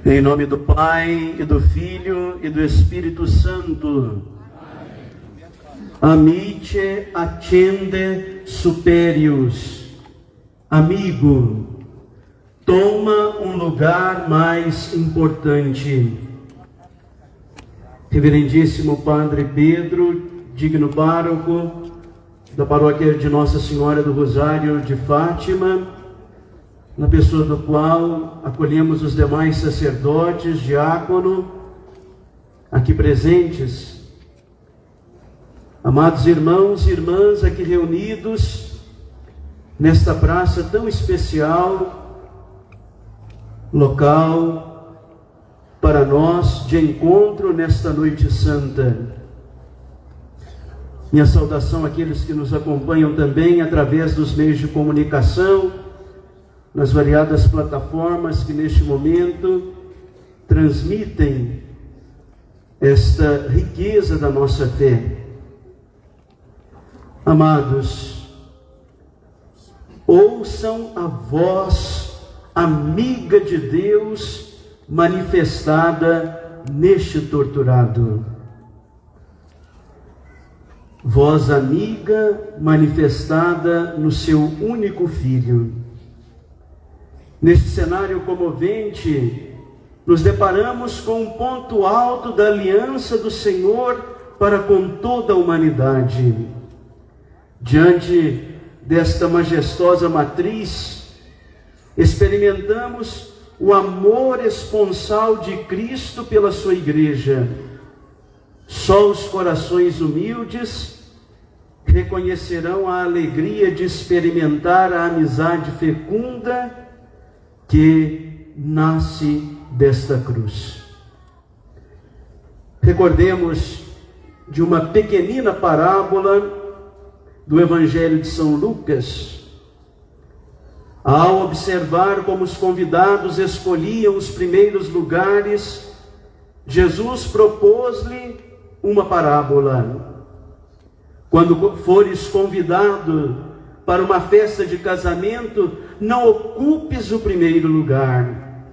Em nome do Pai, e do Filho, e do Espírito Santo. Amice accende superius. Amigo, toma um lugar mais importante. Reverendíssimo Padre Pedro, digno pároco da paróquia de Nossa Senhora do Rosário de Fátima, na pessoa do qual acolhemos os demais sacerdotes, diácono, aqui presentes. Amados irmãos e irmãs aqui reunidos nesta praça tão especial, local para nós de encontro nesta noite santa. Minha saudação àqueles que nos acompanham também através dos meios de comunicação, nas variadas plataformas que neste momento transmitem esta riqueza da nossa fé. Amados, ouçam a voz amiga de Deus manifestada neste torturado. Voz amiga manifestada no seu único Filho. Neste cenário comovente, nos deparamos com um ponto alto da aliança do Senhor para com toda a humanidade. Diante desta majestosa matriz, experimentamos o amor esponsal de Cristo pela sua igreja. Só os corações humildes reconhecerão a alegria de experimentar a amizade fecunda que nasce desta cruz. Recordemos de uma pequenina parábola do Evangelho de São Lucas. Ao observar como os convidados escolhiam os primeiros lugares, Jesus propôs-lhe uma parábola. Quando fores convidado para uma festa de casamento, não ocupes o primeiro lugar.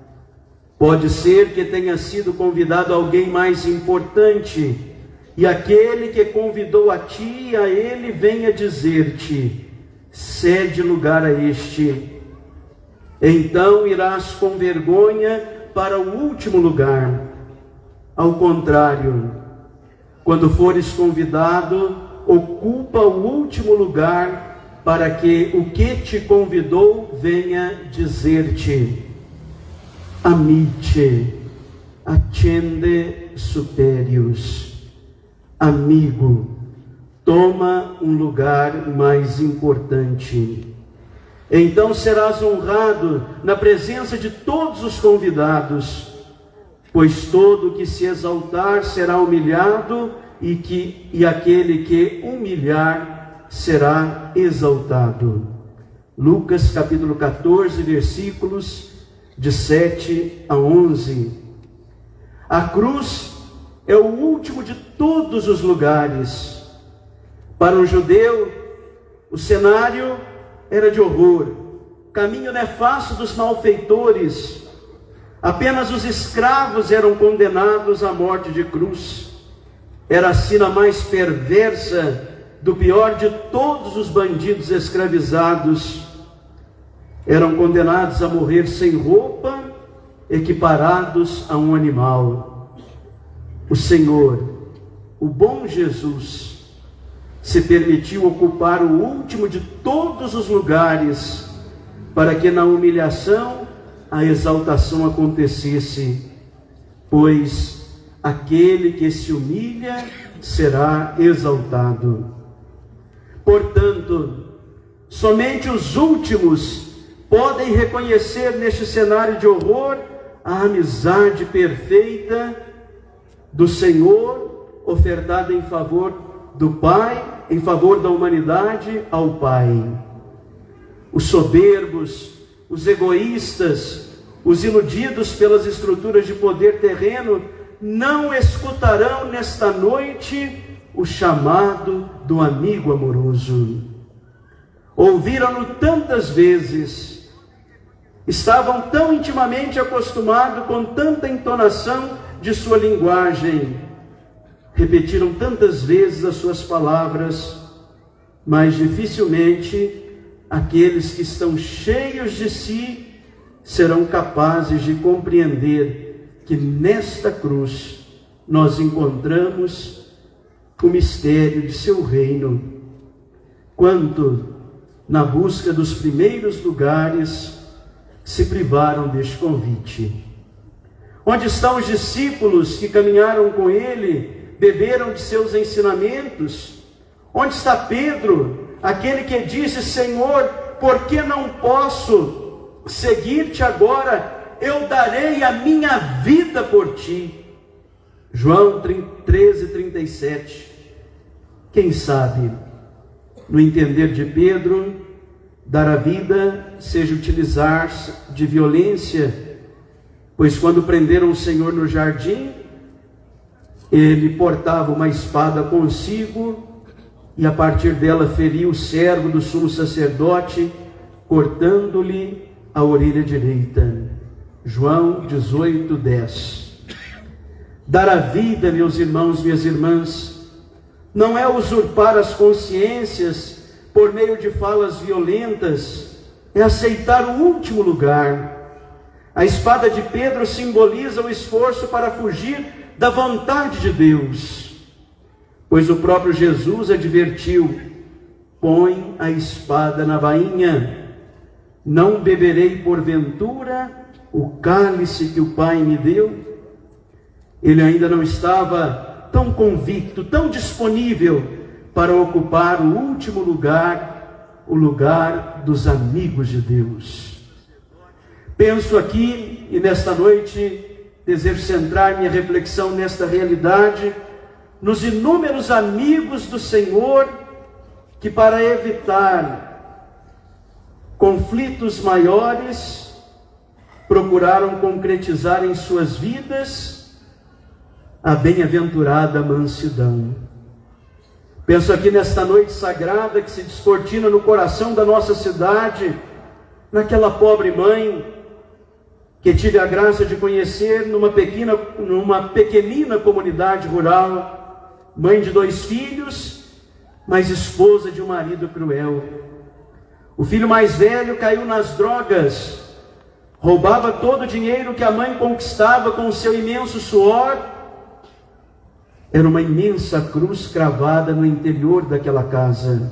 Pode ser que tenha sido convidado alguém mais importante, e aquele que convidou a ti e a ele venha dizer-te: cede lugar a este. Então irás com vergonha para o último lugar. Ao contrário, quando fores convidado, ocupa o último lugar, para que o que te convidou venha dizer-te: amice accende superius. Amigo, toma um lugar mais importante. Então serás honrado na presença de todos os convidados, pois todo que se exaltar será humilhado, e aquele que humilhar será exaltado. Lucas capítulo 14, versículos de 7 a 11. A cruz é o último de todos os lugares. Para um judeu, o cenário era de horror, caminho nefasto dos malfeitores. Apenas os escravos eram condenados à morte de cruz. Era a sina mais perversa do pior de todos os bandidos escravizados. Eram condenados a morrer sem roupa, equiparados a um animal. O Senhor, o bom Jesus, se permitiu ocupar o último de todos os lugares, para que na humilhação a exaltação acontecesse, pois aquele que se humilha será exaltado. Portanto, somente os últimos podem reconhecer neste cenário de horror a amizade perfeita do Senhor, ofertada em favor do Pai, em favor da humanidade ao Pai. Os soberbos, os egoístas, os iludidos pelas estruturas de poder terreno, não escutarão nesta noite o chamado do amigo amoroso. Ouviram-no tantas vezes, estavam tão intimamente acostumados com tanta entonação de sua linguagem, repetiram tantas vezes as suas palavras, mas dificilmente aqueles que estão cheios de si serão capazes de compreender que nesta cruz nós encontramos o mistério de seu reino. Quanto, na busca dos primeiros lugares, se privaram deste convite. Onde estão os discípulos que caminharam com ele, beberam de seus ensinamentos? Onde está Pedro, aquele que disse: Senhor, por que não posso seguir-te agora? Eu darei a minha vida por ti. João 13:37. Quem sabe, no entender de Pedro, dar a vida seja utilizar de violência, pois quando prenderam o Senhor no jardim, ele portava uma espada consigo e a partir dela feriu o servo do sumo sacerdote, cortando-lhe a orelha direita. João 18:10. Dar a vida, meus irmãos, minhas irmãs, não é usurpar as consciências por meio de falas violentas, é aceitar o último lugar. A espada de Pedro simboliza o esforço para fugir da vontade de Deus, pois o próprio Jesus advertiu: põe a espada na bainha, não beberei porventura o cálice que o Pai me deu. Ele ainda não estava tão convicto, tão disponível para ocupar o último lugar, o lugar dos amigos de Deus. Penso aqui, e nesta noite, desejo centrar minha reflexão nesta realidade, nos inúmeros amigos do Senhor, que para evitar conflitos maiores, procuraram concretizar em suas vidas a bem-aventurada mansidão. Penso aqui nesta noite sagrada que se descortina no coração da nossa cidade, naquela pobre mãe que tive a graça de conhecer numa pequenina comunidade rural, mãe de 2 filhos, mas esposa de um marido cruel. O filho mais velho caiu nas drogas, roubava todo o dinheiro que a mãe conquistava com o seu imenso suor. Era uma imensa cruz cravada no interior daquela casa.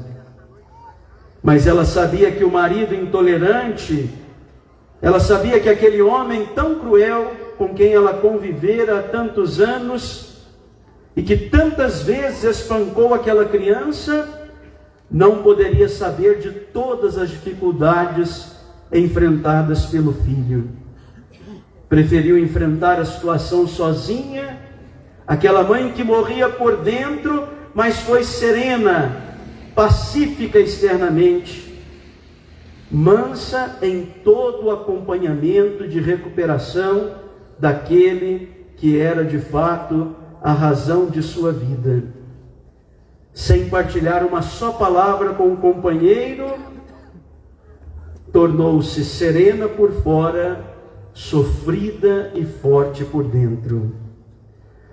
Mas ela sabia que o marido intolerante, ela sabia que aquele homem tão cruel, com quem ela convivera há tantos anos, e que tantas vezes espancou aquela criança, não poderia saber de todas as dificuldades enfrentadas pelo filho. Preferiu enfrentar a situação sozinha. Aquela mãe que morria por dentro, mas foi serena, pacífica externamente, mansa em todo o acompanhamento de recuperação daquele que era de fato a razão de sua vida. Sem partilhar uma só palavra com o companheiro, tornou-se serena por fora, sofrida e forte por dentro.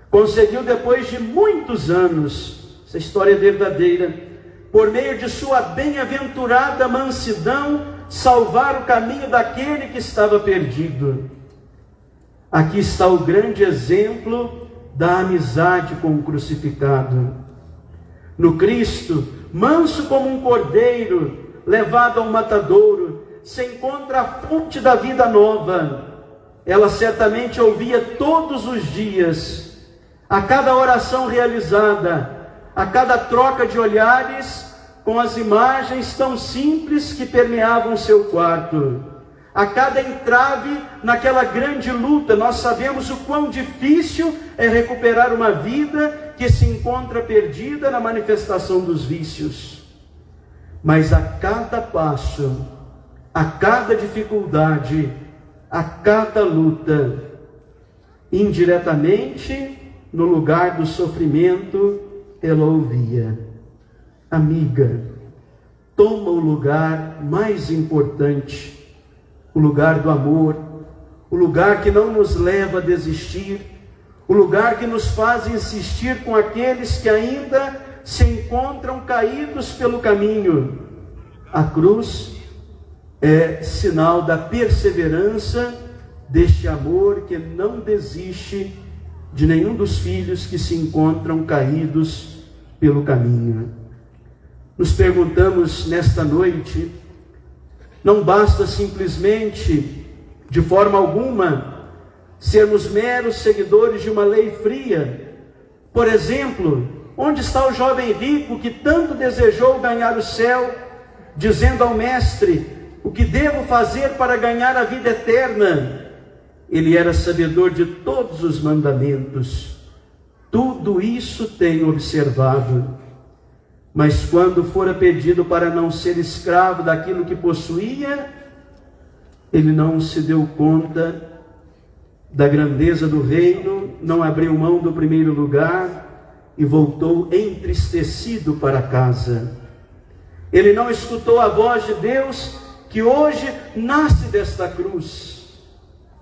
Conseguiu, depois de muitos anos, essa história é verdadeira, por meio de sua bem-aventurada mansidão, salvar o caminho daquele que estava perdido. Aqui está o grande exemplo da amizade com o crucificado. No Cristo, manso como um cordeiro, levado ao matadouro, se encontra a fonte da vida nova. Ela certamente ouvia todos os dias, a cada oração realizada, a cada troca de olhares com as imagens tão simples que permeavam seu quarto, a cada entrave naquela grande luta. Nós sabemos o quão difícil é recuperar uma vida que se encontra perdida na manifestação dos vícios. Mas a cada passo, a cada dificuldade, a cada luta, indiretamente, no lugar do sofrimento, ela ouvia: amiga, toma o lugar mais importante, o lugar do amor, o lugar que não nos leva a desistir, o lugar que nos faz insistir com aqueles que ainda se encontram caídos pelo caminho. A cruz é sinal da perseverança deste amor que não desiste de nenhum dos filhos que se encontram caídos pelo caminho. Nos perguntamos nesta noite, não basta simplesmente, de forma alguma, sermos meros seguidores de uma lei fria. Por exemplo, onde está o jovem rico que tanto desejou ganhar o céu, dizendo ao mestre: o que devo fazer para ganhar a vida eterna? Ele era sabedor de todos os mandamentos. Tudo isso tem observado. Mas quando fora pedido para não ser escravo daquilo que possuía, ele não se deu conta da grandeza do reino, não abriu mão do primeiro lugar e voltou entristecido para casa. Ele não escutou a voz de Deus que hoje nasce desta cruz.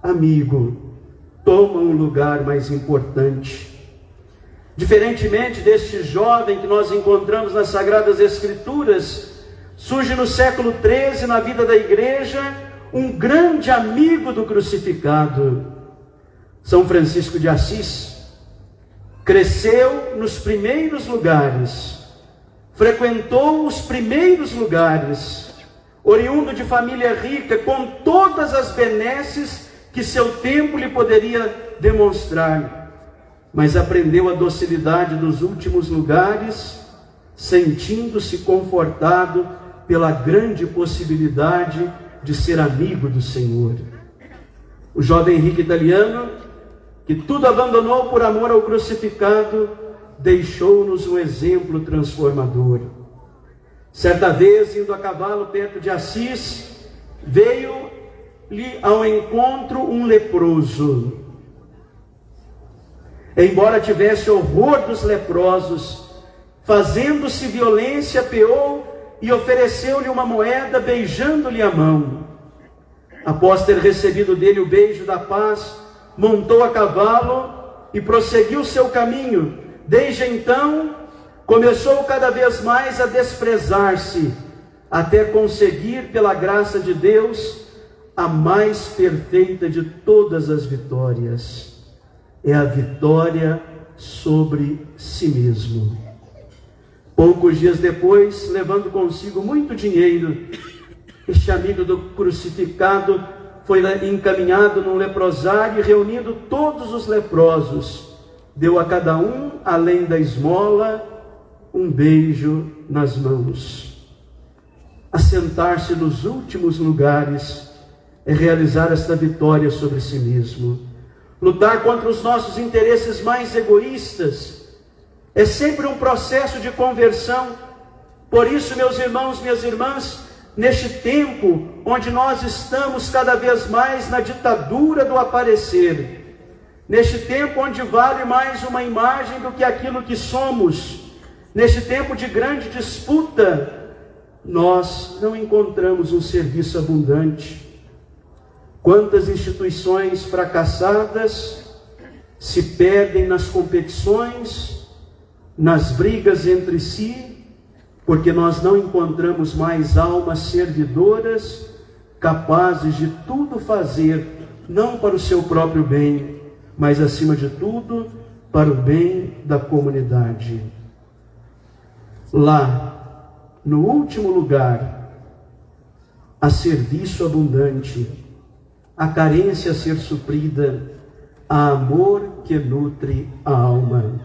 Amigo, toma um lugar mais importante. Diferentemente deste jovem que nós encontramos nas Sagradas Escrituras, surge no século XIII, na vida da igreja, um grande amigo do crucificado. São Francisco de Assis cresceu nos primeiros lugares, frequentou os primeiros lugares, oriundo de família rica, com todas as benesses que seu tempo lhe poderia demonstrar, mas aprendeu a docilidade dos últimos lugares, sentindo-se confortado pela grande possibilidade de ser amigo do Senhor. O jovem rico italiano, que tudo abandonou por amor ao crucificado, deixou-nos um exemplo transformador. Certa vez, indo a cavalo perto de Assis, veio-lhe ao encontro um leproso. Embora tivesse horror dos leprosos, fazendo-se violência, apeou e ofereceu-lhe uma moeda, beijando-lhe a mão. Após ter recebido dele o beijo da paz, montou a cavalo e prosseguiu seu caminho. Desde então, começou cada vez mais a desprezar-se, até conseguir, pela graça de Deus, a mais perfeita de todas as vitórias. É a vitória sobre si mesmo. Poucos dias depois, levando consigo muito dinheiro, este amigo do crucificado foi encaminhado num leprosário e, reunindo todos os leprosos, deu a cada um, além da esmola, um beijo nas mãos. Assentar-se nos últimos lugares é realizar esta vitória sobre si mesmo. Lutar contra os nossos interesses mais egoístas é sempre um processo de conversão. Por isso, meus irmãos, minhas irmãs, neste tempo onde nós estamos cada vez mais na ditadura do aparecer, neste tempo onde vale mais uma imagem do que aquilo que somos, neste tempo de grande disputa, nós não encontramos um serviço abundante. Quantas instituições fracassadas se perdem nas competições, nas brigas entre si, porque nós não encontramos mais almas servidoras, capazes de tudo fazer, não para o seu próprio bem, mas acima de tudo, para o bem da comunidade. Lá, no último lugar, há serviço abundante, a carência a ser suprida, há amor que nutre a alma.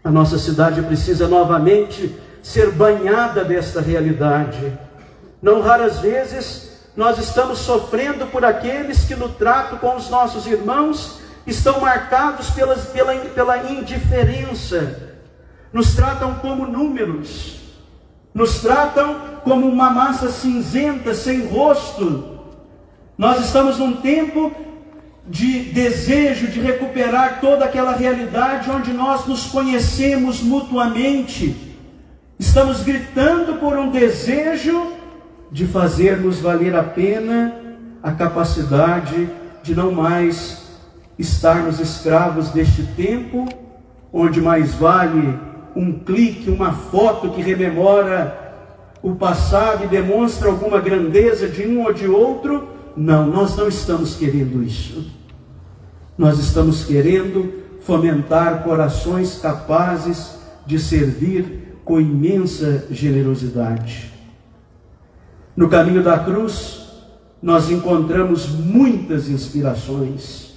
A nossa cidade precisa novamente ser banhada desta realidade. Não raras vezes nós estamos sofrendo por aqueles que no trato com os nossos irmãos estão marcados pela indiferença. Nos tratam como números, nos tratam como uma massa cinzenta, sem rosto. Nós estamos num tempo de desejo de recuperar toda aquela realidade onde nós nos conhecemos mutuamente. Estamos gritando por um desejo de fazermos valer a pena a capacidade de não mais estarmos escravos deste tempo, onde mais vale um clique, uma foto que rememora o passado e demonstra alguma grandeza de um ou de outro. Não, nós não estamos querendo isso. Nós estamos querendo fomentar corações capazes de servir com imensa generosidade. No caminho da cruz, nós encontramos muitas inspirações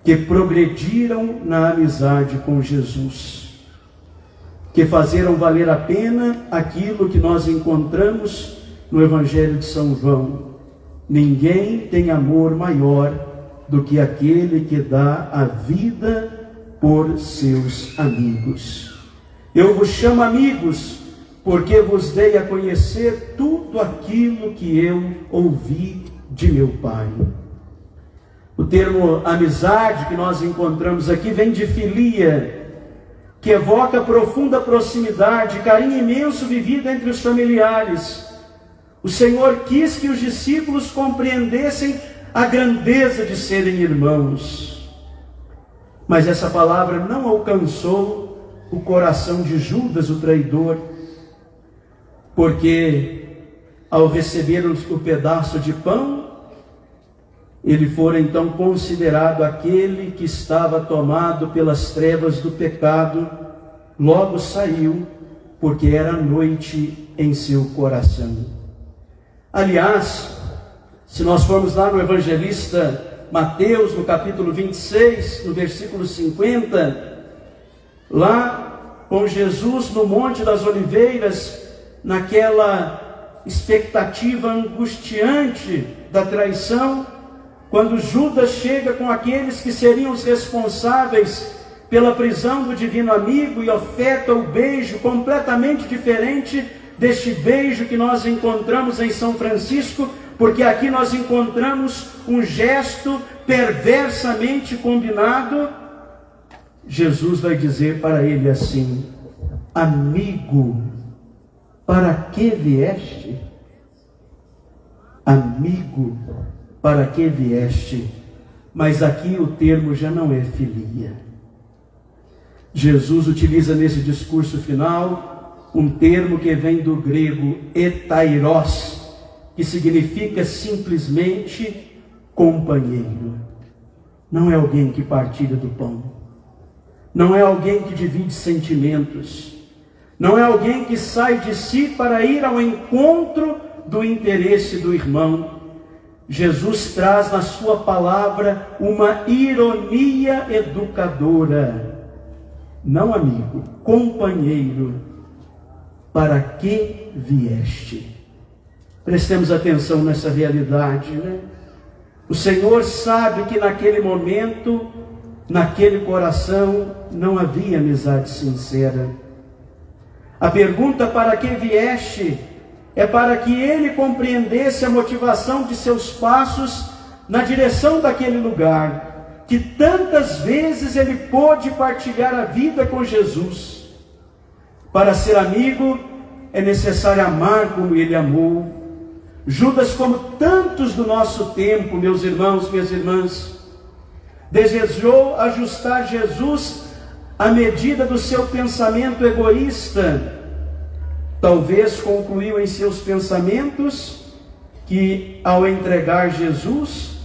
que progrediram na amizade com Jesus, que fizeram valer a pena aquilo que nós encontramos no Evangelho de São João. Ninguém tem amor maior do que aquele que dá a vida por seus amigos. Eu vos chamo amigos, porque vos dei a conhecer tudo aquilo que eu ouvi de meu Pai. O termo amizade que nós encontramos aqui vem de filia, que evoca profunda proximidade, carinho imenso vivido entre os familiares. O Senhor quis que os discípulos compreendessem a grandeza de serem irmãos. Mas essa palavra não alcançou o coração de Judas, o traidor, porque ao receber o pedaço de pão, ele fora então considerado aquele que estava tomado pelas trevas do pecado, logo saiu, porque era noite em seu coração. Aliás, se nós formos lá no evangelista Mateus, no capítulo 26, no versículo 50, lá com Jesus no Monte das Oliveiras, naquela expectativa angustiante da traição, quando Judas chega com aqueles que seriam os responsáveis pela prisão do divino amigo e oferta o beijo completamente diferente deste beijo que nós encontramos em São Francisco, porque aqui nós encontramos um gesto perversamente combinado. Jesus vai dizer para ele assim: amigo, para que vieste? Amigo, para que vieste? Mas aqui o termo já não é filia. Jesus utiliza nesse discurso final um termo que vem do grego etairos, que significa simplesmente companheiro. Não é alguém que partilha do pão, não é alguém que divide sentimentos, não é alguém que sai de si para ir ao encontro do interesse do irmão. Jesus traz na sua palavra uma ironia educadora. Não amigo, companheiro, para que vieste? Prestemos atenção nessa realidade, né? O Senhor sabe que naquele momento, naquele coração, não havia amizade sincera. A pergunta para que vieste é para que ele compreendesse a motivação de seus passos na direção daquele lugar, que tantas vezes ele pôde partilhar a vida com Jesus. Para ser amigo, é necessário amar como ele amou. Judas, como tantos do nosso tempo, meus irmãos, minhas irmãs, desejou ajustar Jesus à medida do seu pensamento egoísta. Talvez concluiu em seus pensamentos que, ao entregar Jesus,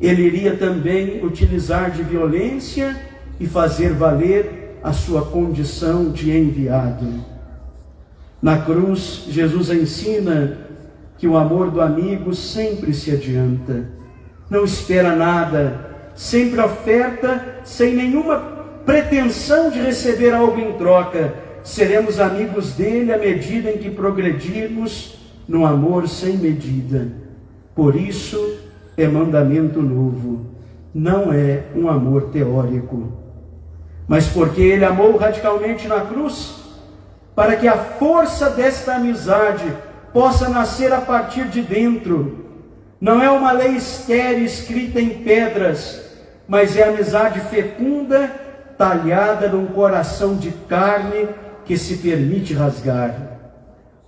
ele iria também utilizar de violência e fazer valer a sua condição de enviado. Na cruz, Jesus ensina que o amor do amigo sempre se adianta, não espera nada, sempre oferta sem nenhuma pretensão de receber algo em troca. Seremos amigos dele à medida em que progredirmos no amor sem medida. Por isso é mandamento novo, não é um amor teórico, mas porque ele amou radicalmente na cruz, para que a força desta amizade possa nascer a partir de dentro, Não é uma lei estéril escrita em pedras, mas é amizade fecunda, talhada num coração de carne que se permite rasgar.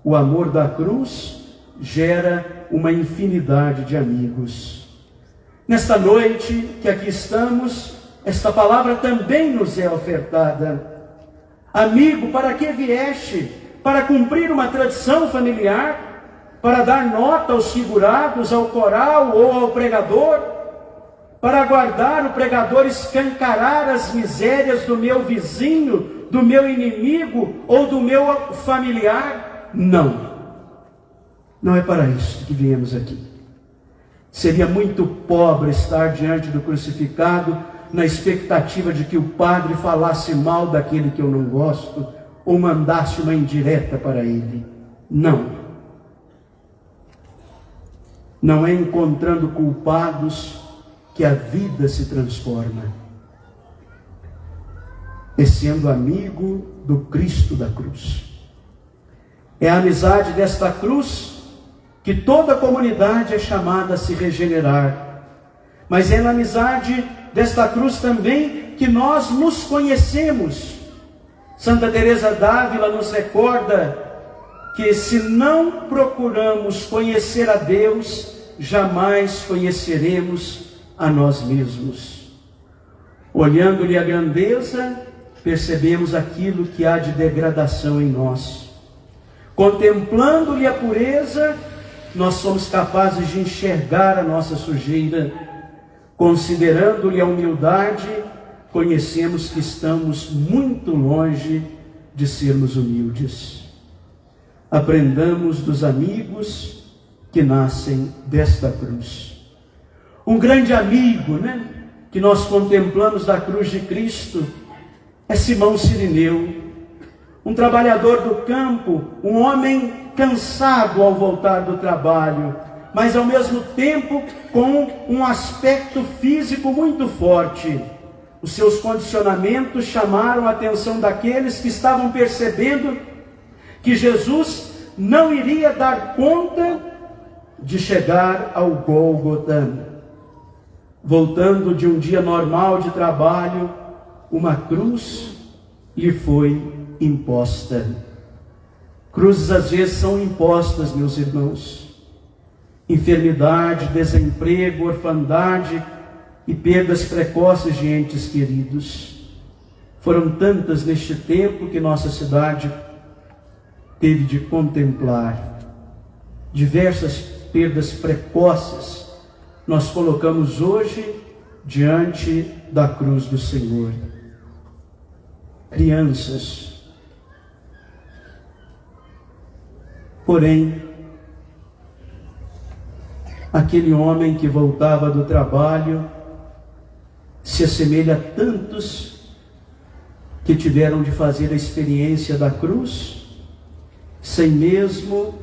O amor da cruz gera uma infinidade de amigos. Nesta noite que aqui estamos, esta palavra também nos é ofertada. Amigo, para que vieste? Para cumprir uma tradição familiar? Para dar nota aos figurados, ao coral ou ao pregador? Para aguardar o pregador escancarar as misérias do meu vizinho, do meu inimigo ou do meu familiar? Não. Não é para isso que viemos aqui. Seria muito pobre estar diante do crucificado na expectativa de que o padre falasse mal daquele que eu não gosto ou mandasse uma indireta para ele. Não. Não é encontrando culpados que a vida se transforma. É sendo amigo do Cristo da cruz. É a amizade desta cruz que toda a comunidade é chamada a se regenerar. Mas é na amizade desta cruz também que nós nos conhecemos. Santa Teresa d'Ávila nos recorda que se não procuramos conhecer a Deus, jamais conheceremos a nós mesmos. Olhando-lhe a grandeza, percebemos aquilo que há de degradação em nós. Contemplando-lhe a pureza, nós somos capazes de enxergar a nossa sujeira. Considerando-lhe a humildade, conhecemos que estamos muito longe de sermos humildes. Aprendamos dos amigos que nascem desta cruz. Um grande amigo, que nós contemplamos da cruz de Cristo, é Simão Cirineu, um trabalhador do campo, um homem cansado ao voltar do trabalho, mas ao mesmo tempo com um aspecto físico muito forte. Os seus condicionamentos chamaram a atenção daqueles que estavam percebendo que Jesus não iria dar conta de chegar ao Gólgota. Voltando de um dia normal de trabalho, uma cruz lhe foi imposta. Cruzes às vezes são impostas, meus irmãos. Enfermidade, desemprego, orfandade e perdas precoces de entes queridos. Foram tantas neste tempo que nossa cidade teve de contemplar. Diversas perdas precoces nós colocamos hoje diante da cruz do Senhor. Crianças. Porém, aquele homem que voltava do trabalho se assemelha a tantos que tiveram de fazer a experiência da cruz sem mesmo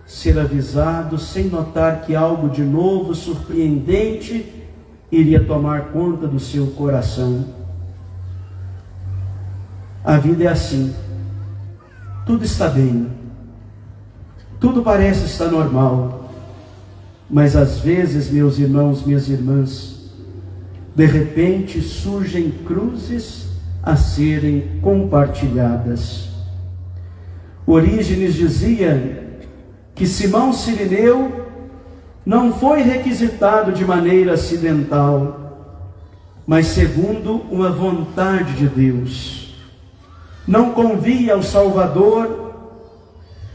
ser avisado, sem notar que algo de novo, surpreendente, iria tomar conta do seu coração. A vida é assim. Tudo está bem. Tudo parece estar normal. Mas às vezes, meus irmãos, minhas irmãs, de repente surgem cruzes a serem compartilhadas. Orígenes dizia que Simão Cirineu não foi requisitado de maneira acidental, mas segundo uma vontade de Deus. Não convia ao Salvador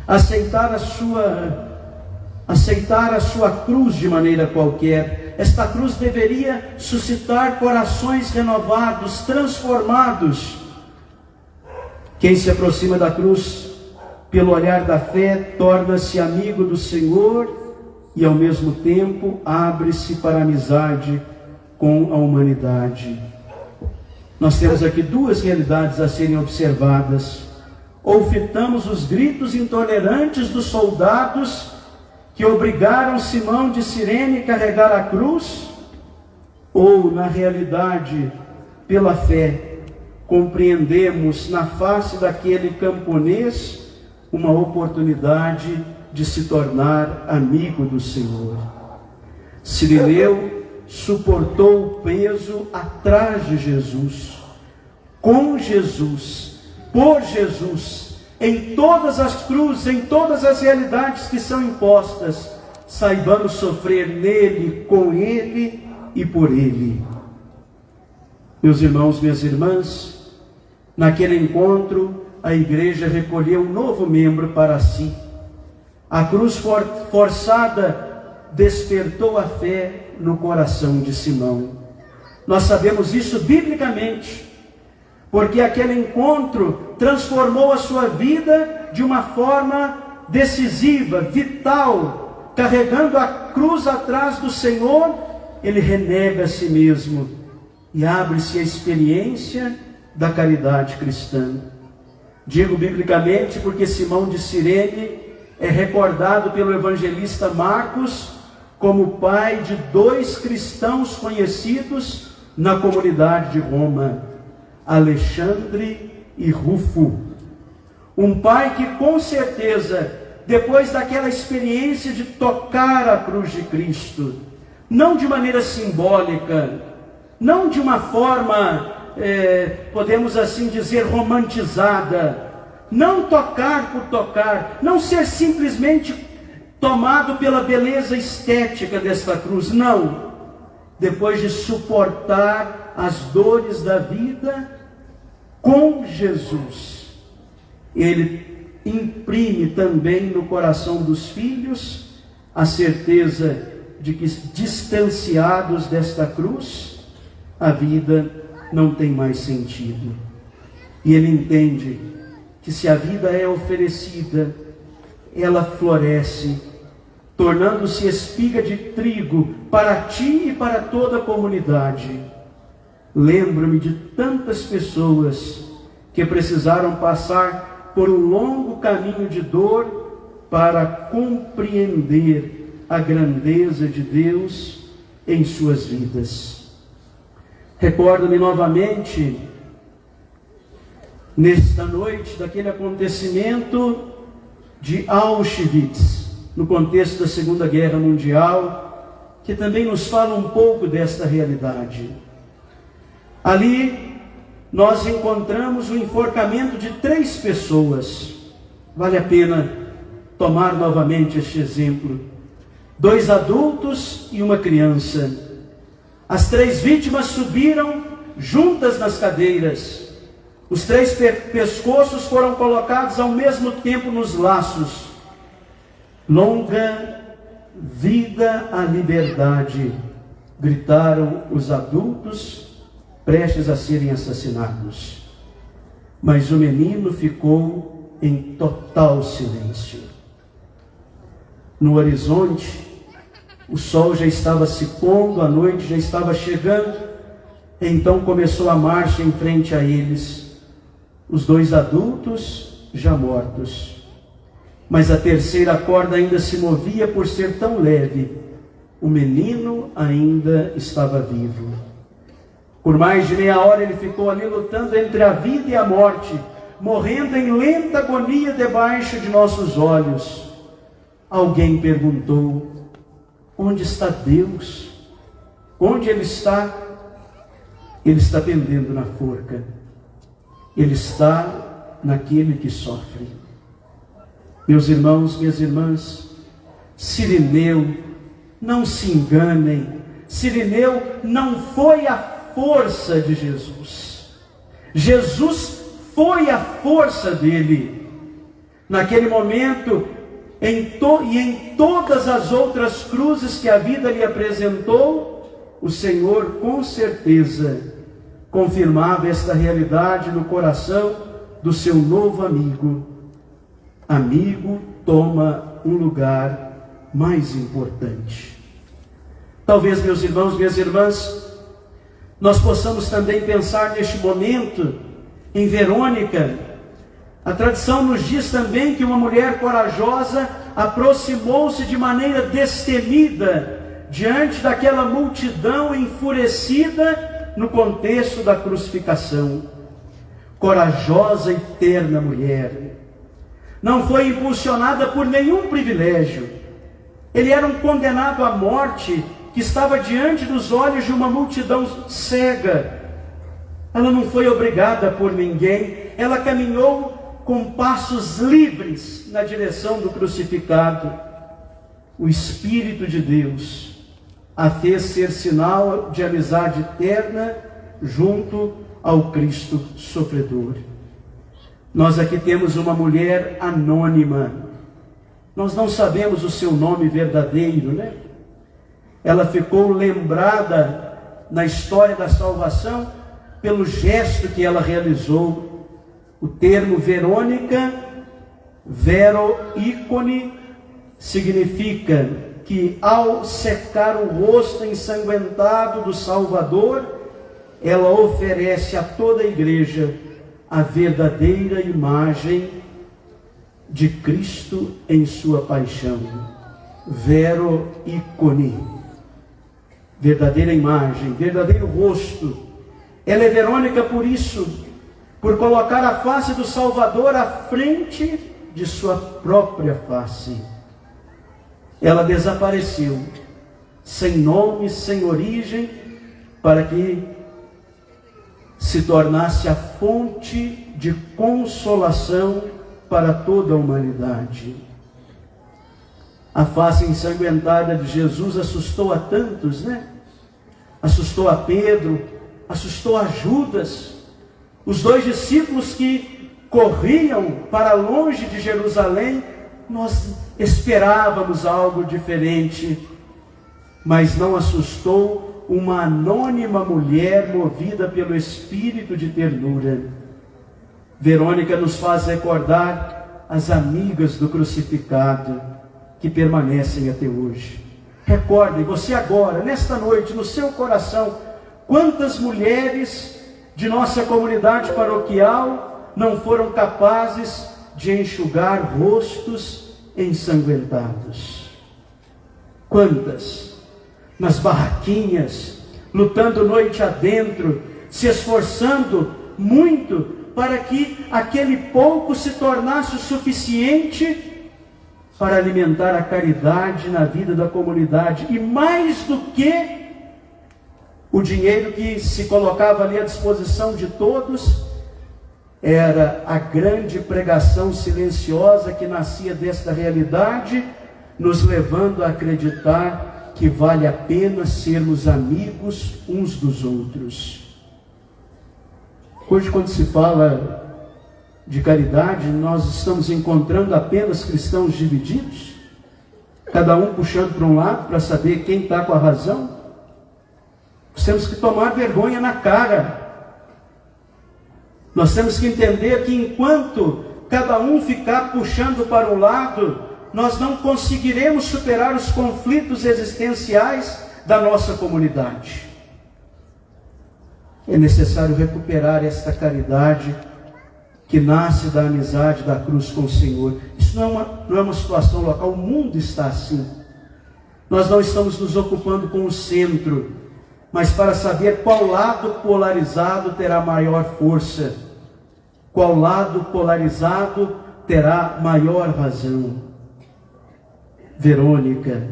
aceitar a sua cruz de maneira qualquer. Esta cruz deveria suscitar corações renovados, transformados. Quem se aproxima da cruz pelo olhar da fé, torna-se amigo do Senhor e ao mesmo tempo abre-se para a amizade com a humanidade. Nós temos aqui duas realidades a serem observadas. Ou fitamos os gritos intolerantes dos soldados que obrigaram Simão de Cirene a carregar a cruz, ou na realidade, pela fé, compreendemos na face daquele camponês uma oportunidade de se tornar amigo do Senhor. Cirineu suportou o peso atrás de Jesus, com Jesus, por Jesus, em todas as cruzes, em todas as realidades que são impostas. Saibamos sofrer nele, com ele e por ele. Meus irmãos, minhas irmãs, naquele encontro, a igreja recolheu um novo membro para si. A cruz forçada despertou a fé no coração de Simão. Nós sabemos isso biblicamente, porque aquele encontro transformou a sua vida de uma forma decisiva, vital. Carregando a cruz atrás do Senhor, ele renega a si mesmo e abre-se a experiência da caridade cristã. Digo biblicamente porque Simão de Cirene é recordado pelo evangelista Marcos como pai de 2 cristãos conhecidos na comunidade de Roma, Alexandre e Rufo. Um pai que com certeza, depois daquela experiência de tocar a cruz de Cristo, não de maneira simbólica, não de uma forma, podemos assim dizer, romantizada, não tocar por tocar, não ser simplesmente tomado pela beleza estética desta cruz, não. Depois de suportar as dores da vida com Jesus, ele imprime também no coração dos filhos a certeza de que, distanciados desta cruz, a vida não tem mais sentido. E ele entende que se a vida é oferecida, ela floresce, tornando-se espiga de trigo para ti e para toda a comunidade. Lembro-me de tantas pessoas que precisaram passar por um longo caminho de dor para compreender a grandeza de Deus em suas vidas. Recordo-me novamente, nesta noite, daquele acontecimento de Auschwitz, no contexto da Segunda Guerra Mundial, que também nos fala um pouco desta realidade. Ali nós encontramos o enforcamento de 3 pessoas. Vale a pena tomar novamente este exemplo. 2 adultos e uma criança. As 3 vítimas subiram juntas nas cadeiras. Os 3 pescoços foram colocados ao mesmo tempo nos laços. Longa vida à liberdade, gritaram os adultos, prestes a serem assassinados. Mas o menino ficou em total silêncio. No horizonte, o sol já estava se pondo, a noite já estava chegando. Então começou a marcha em frente a eles, os 2 adultos já mortos. Mas a terceira corda ainda se movia por ser tão leve. O menino ainda estava vivo. Por mais de meia hora ele ficou ali lutando entre a vida e a morte, morrendo em lenta agonia debaixo de nossos olhos. Alguém perguntou: onde está Deus? Onde Ele está? Ele está pendendo na forca. Ele está naquele que sofre. Meus irmãos, minhas irmãs, Cirineu, não se enganem, Cirineu não foi a força de Jesus. Jesus foi a força dele. Naquele momento, em todas as outras cruzes que a vida lhe apresentou, o Senhor com certeza confirmava esta realidade no coração do seu novo amigo. Amigo toma um lugar mais importante. Talvez, meus irmãos, minhas irmãs, nós possamos também pensar neste momento em Verônica. A tradição nos diz também que uma mulher corajosa aproximou-se de maneira destemida diante daquela multidão enfurecida no contexto da crucificação. Corajosa e terna mulher. Não foi impulsionada por nenhum privilégio. Ele era um condenado à morte que estava diante dos olhos de uma multidão cega. Ela não foi obrigada por ninguém, ela caminhou com passos livres na direção do crucificado. O Espírito de Deus a fez ser sinal de amizade eterna junto ao Cristo sofredor. Nós aqui temos uma mulher anônima. Nós não sabemos o seu nome verdadeiro, né? Ela ficou lembrada na história da salvação pelo gesto que ela realizou. O termo Verônica, vero ícone, significa que ao secar o rosto ensanguentado do Salvador, ela oferece a toda a igreja a verdadeira imagem de Cristo em sua paixão. Vero ícone, verdadeira imagem, verdadeiro rosto. Ela é Verônica por isso, por colocar a face do Salvador à frente de sua própria face. Ela desapareceu, sem nome, sem origem, para que se tornasse a fonte de consolação para toda a humanidade. A face ensanguentada de Jesus assustou a tantos, né? Assustou a Pedro, assustou a Judas, os 2 discípulos que corriam para longe de Jerusalém. Nós esperávamos algo diferente, mas não assustou uma anônima mulher movida pelo espírito de ternura. Verônica nos faz recordar as amigas do crucificado que permanecem até hoje. Recordem, você agora, nesta noite, no seu coração, quantas mulheres de nossa comunidade paroquial não foram capazes de enxugar rostos ensanguentados? Quantas? Nas barraquinhas, lutando noite adentro, se esforçando muito para que aquele pouco se tornasse o suficiente para alimentar a caridade na vida da comunidade. E mais do que o dinheiro que se colocava ali à disposição de todos, era a grande pregação silenciosa que nascia desta realidade, nos levando a acreditar que vale a pena sermos amigos uns dos outros. Hoje, quando se fala de caridade, nós estamos encontrando apenas cristãos divididos, cada um puxando para um lado para saber quem está com a razão. Nós temos que tomar vergonha na cara. Nós temos que entender que enquanto cada um ficar puxando para um lado, nós não conseguiremos superar os conflitos existenciais da nossa comunidade. É necessário recuperar esta caridade que nasce da amizade da cruz com o Senhor. Isso não é uma situação local, o mundo está assim. Nós não estamos nos ocupando com o centro, mas para saber qual lado polarizado terá maior força, qual lado polarizado terá maior razão. Verônica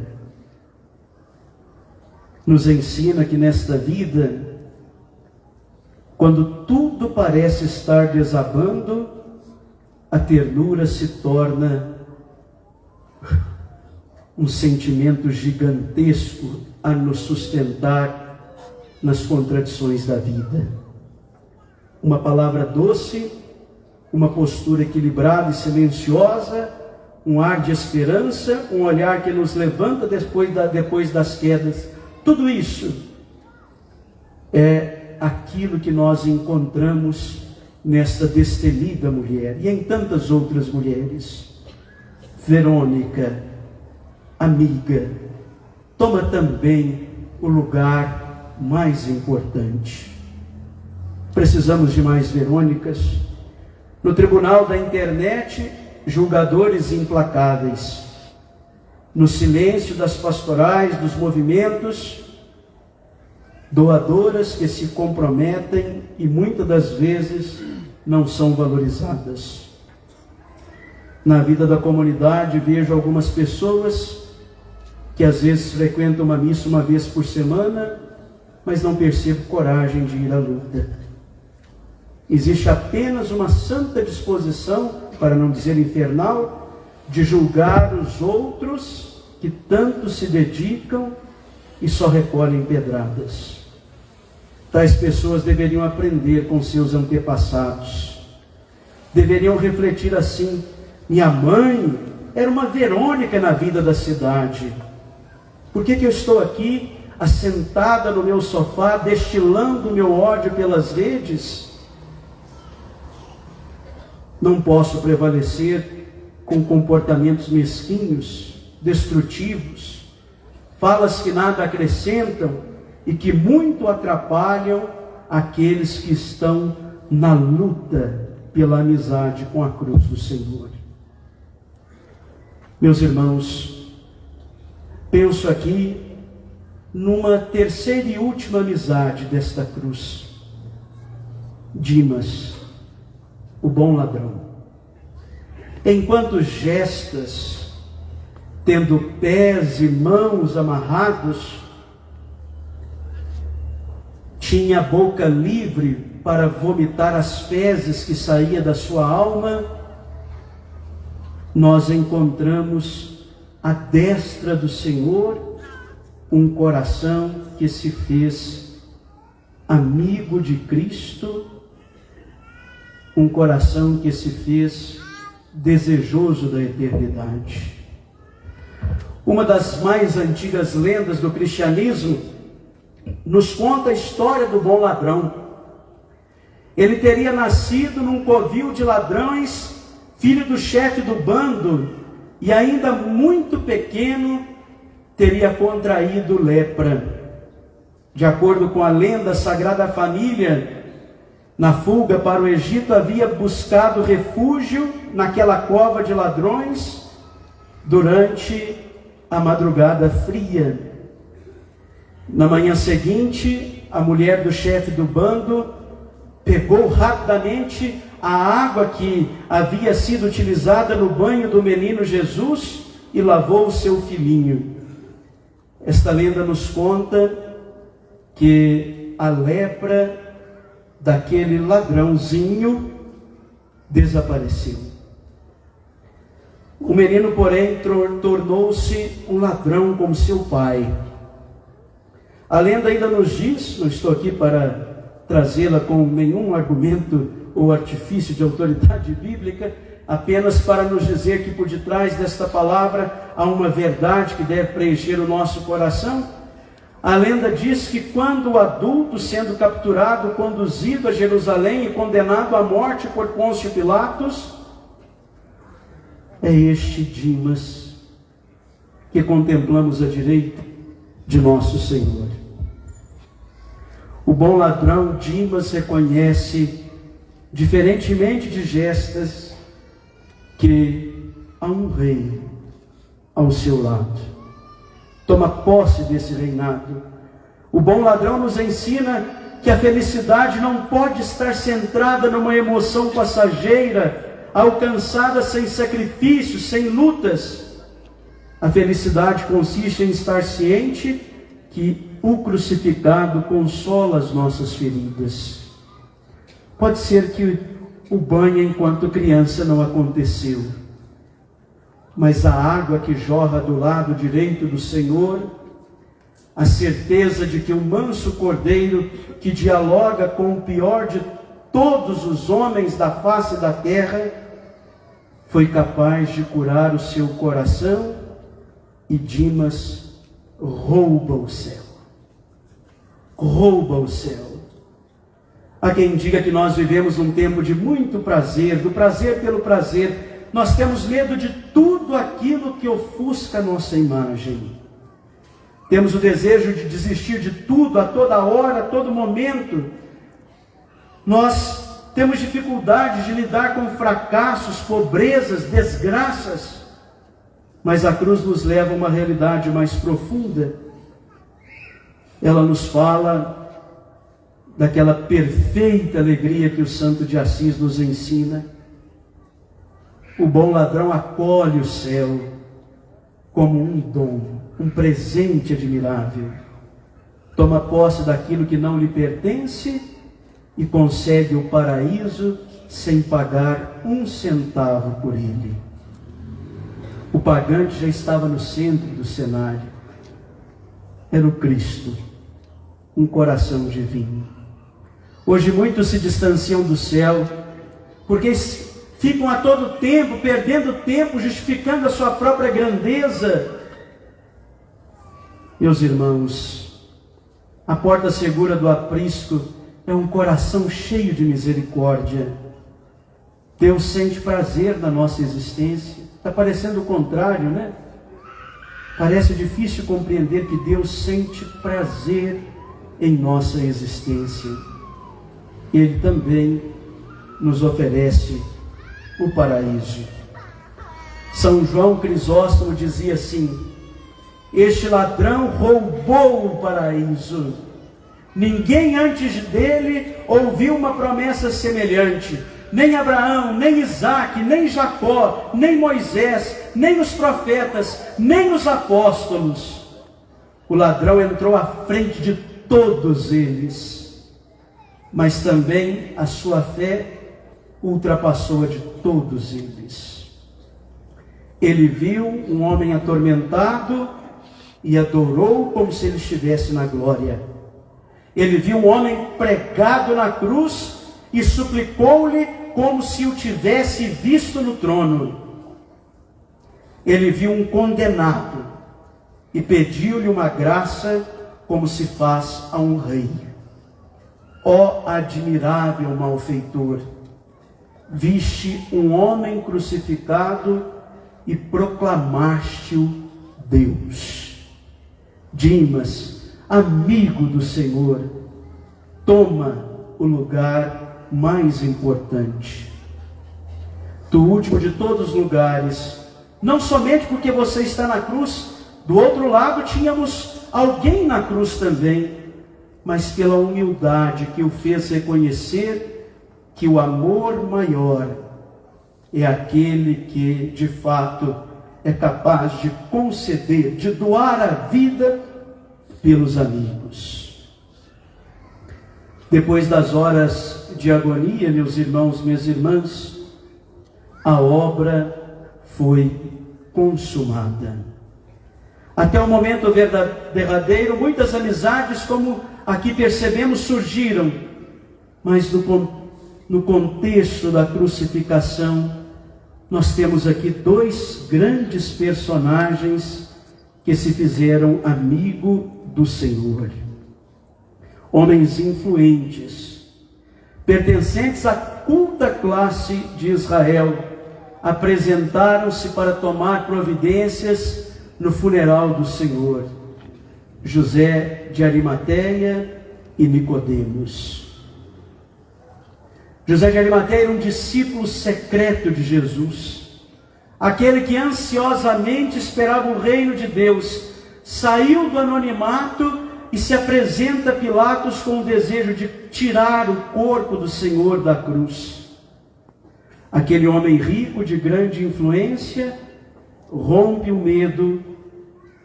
nos ensina que nesta vida, quando tudo parece estar desabando, a ternura se torna um sentimento gigantesco a nos sustentar nas contradições da vida. Uma palavra doce, uma postura equilibrada e silenciosa, um ar de esperança, um olhar que nos levanta depois das quedas. Tudo isso é aquilo que nós encontramos nesta destemida mulher e em tantas outras mulheres. Verônica, amiga, toma também o lugar mais importante. Precisamos de mais Verônicas. No tribunal da internet, julgadores implacáveis. No silêncio das pastorais, dos movimentos, doadoras que se comprometem e muitas das vezes não são valorizadas. Na vida da comunidade vejo algumas pessoas que às vezes frequenta uma missa uma vez por semana, mas não percebo coragem de ir à luta. Existe apenas uma santa disposição, para não dizer infernal, de julgar os outros que tanto se dedicam e só recolhem pedradas. Tais pessoas deveriam aprender com seus antepassados. Deveriam refletir assim: minha mãe era uma Verônica na vida da cidade. Por que eu estou aqui, assentada no meu sofá, destilando o meu ódio pelas redes? Não posso prevalecer com comportamentos mesquinhos, destrutivos, falas que nada acrescentam e que muito atrapalham aqueles que estão na luta pela amizade com a cruz do Senhor. Meus irmãos, penso aqui numa terceira e última amizade desta cruz. Dimas, o bom ladrão. Enquanto gestas, tendo pés e mãos amarrados, tinha a boca livre para vomitar as fezes que saía da sua alma, nós encontramos à destra do Senhor um coração que se fez amigo de Cristo, um coração que se fez desejoso da eternidade. Uma das mais antigas lendas do cristianismo nos conta a história do bom ladrão. Ele teria nascido num covil de ladrões, filho do chefe do bando, e ainda muito pequeno teria contraído lepra. De acordo com a lenda, a Sagrada Família, na fuga para o Egito, havia buscado refúgio naquela cova de ladrões durante a madrugada fria. Na manhã seguinte, a mulher do chefe do bando pegou rapidamente a água que havia sido utilizada no banho do menino Jesus e lavou o seu filhinho. Esta lenda nos conta que a lepra daquele ladrãozinho desapareceu. O menino, porém, tornou-se um ladrão como seu pai. A lenda ainda nos diz, não estou aqui para trazê-la com nenhum argumento ou artifício de autoridade bíblica, apenas para nos dizer que por detrás desta palavra há uma verdade que deve preencher o nosso coração. A lenda diz que quando o adulto, sendo capturado, conduzido a Jerusalém e condenado à morte por Pôncio Pilatos, é este Dimas que contemplamos à direita de nosso Senhor. O bom ladrão Dimas reconhece, diferentemente de Gestas, que há um rei ao seu lado. Toma posse desse reinado. O bom ladrão nos ensina que a felicidade não pode estar centrada numa emoção passageira, alcançada sem sacrifícios, sem lutas. A felicidade consiste em estar ciente que o crucificado consola as nossas feridas. Pode ser que o banho enquanto criança não aconteceu, mas a água que jorra do lado direito do Senhor, a certeza de que o manso cordeiro que dialoga com o pior de todos os homens da face da terra, foi capaz de curar o seu coração, e Dimas rouba o céu. Rouba o céu. Há quem diga que nós vivemos um tempo de muito prazer, do prazer pelo prazer. Nós temos medo de tudo aquilo que ofusca a nossa imagem. Temos o desejo de desistir de tudo, a toda hora, a todo momento. Nós temos dificuldade de lidar com fracassos, pobrezas, desgraças. Mas a cruz nos leva a uma realidade mais profunda. Ela nos fala daquela perfeita alegria que o Santo de Assis nos ensina. O bom ladrão acolhe o céu, como um dom, um presente admirável. Toma posse daquilo que não lhe pertence e concede o paraíso sem pagar um centavo por ele. O pagante já estava no centro do cenário. Era o Cristo, um coração divino. Hoje muitos se distanciam do céu, porque ficam a todo tempo, perdendo tempo, justificando a sua própria grandeza. Meus irmãos, a porta segura do aprisco é um coração cheio de misericórdia. Deus sente prazer na nossa existência. Está parecendo o contrário, né? Parece difícil compreender que Deus sente prazer em nossa existência. Ele também nos oferece o paraíso. São João Crisóstomo dizia assim: este ladrão roubou o paraíso. Ninguém antes dele ouviu uma promessa semelhante. Nem Abraão, nem Isaque, nem Jacó, nem Moisés, nem os profetas, nem os apóstolos. O ladrão entrou à frente de todos eles, mas também a sua fé ultrapassou a de todos eles. Ele viu um homem atormentado e adorou como se ele estivesse na glória. Ele viu um homem pregado na cruz e suplicou-lhe como se o tivesse visto no trono. Ele viu um condenado e pediu-lhe uma graça como se faz a um rei. Ó admirável malfeitor, viste um homem crucificado e proclamaste-o Deus. Dimas, amigo do Senhor, toma o lugar mais importante. Do último de todos os lugares, não somente porque você está na cruz, do outro lado tínhamos alguém na cruz também, mas pela humildade que o fez reconhecer que o amor maior é aquele que de fato é capaz de conceder, de doar a vida pelos amigos. Depois das horas de agonia, meus irmãos, minhas irmãs, a obra foi consumada. Até o momento derradeiro, muitas amizades, como aqui percebemos, surgiram, mas no contexto da crucificação, nós temos aqui dois grandes personagens que se fizeram amigo do Senhor. Homens influentes, pertencentes à culta classe de Israel, apresentaram-se para tomar providências no funeral do Senhor: José de Arimateia e Nicodemos. José de Arimateia era um discípulo secreto de Jesus, aquele que ansiosamente esperava o reino de Deus, saiu do anonimato e se apresenta a Pilatos com o desejo de tirar o corpo do Senhor da cruz. Aquele homem rico, de grande influência, rompe o medo